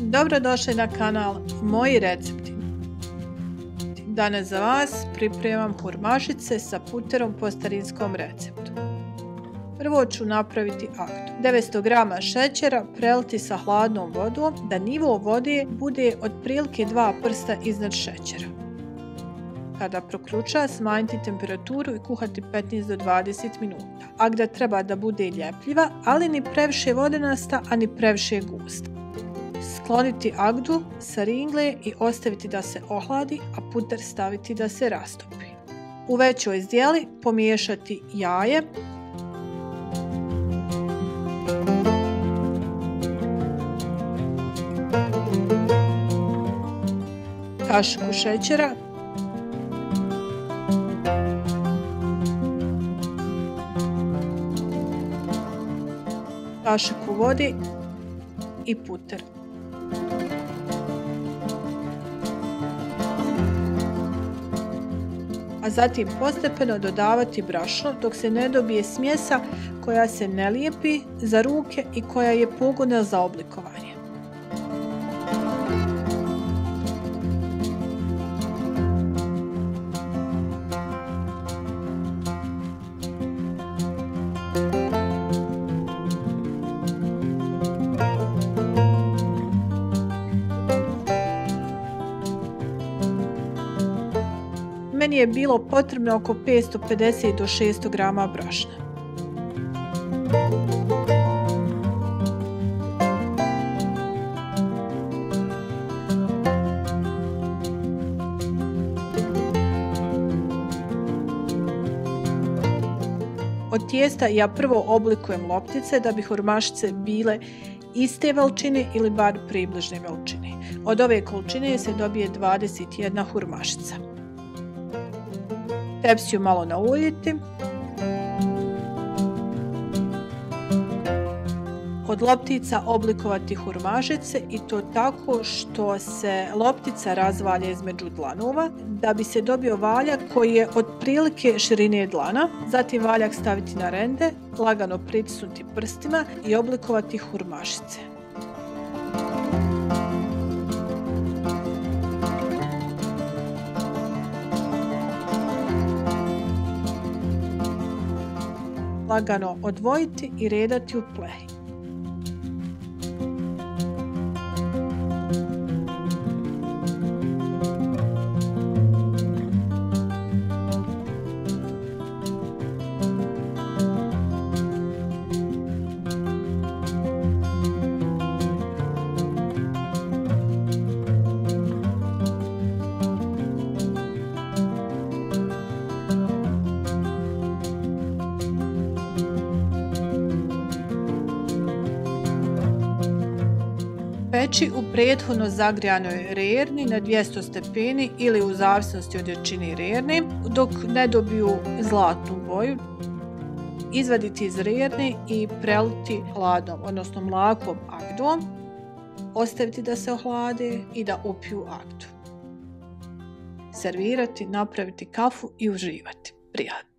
Dobrodošli na kanal Moji recepti. Danas za vas pripremam hurmašice sa puterom po starinskom receptu. Prvo ću napraviti aktu. 900 g šećera preliti sa hladnom vodom da nivo vode bude otprilike 2 prsta iznad šećera. Kada prokruča, smanjiti temperaturu i kuhati 15 do 20 minuta. Agda treba da bude ljepljiva, ali ni previše vodenasta, a ni previše gusta. Skloniti agdu sa ringle i ostaviti da se ohladi, a puter staviti da se rastopi. U većoj zdjeli pomiješati jaje, kašiku šećera, kašiku vode i puter. A zatim postepeno dodavati brašno dok se ne dobije smjesa koja se ne lijepi za ruke i koja je pogodna za oblikovanje. Meni je bilo potrebno oko 550 do 600 g brašna. Od tijesta ja prvo oblikujem loptice da bi hurmašice bile iste veličine ili bar približne veličine. Od ove količine se dobije 21 hurmašica. Tepsiju malo nauljiti. Od loptica oblikovati hurmašice i to tako što se loptica razvalja između dlanova da bi se dobio valjak koji je otprilike širine dlana. Zatim valjak staviti na rende, lagano pritisnuti prstima i oblikovati hurmašice. Lagano odvojiti i redati u plehi. Peći u prethodno zagrijanoj rerni na 200 stepeni ili u zavisnosti od jačine rerne dok ne dobiju zlatnu boju. Izvaditi iz rerne i preliti hladnom, odnosno mlakom agdom. Ostaviti da se ohlade i da upiju agdu. Servirati, napraviti kafu i uživati. Prijatno!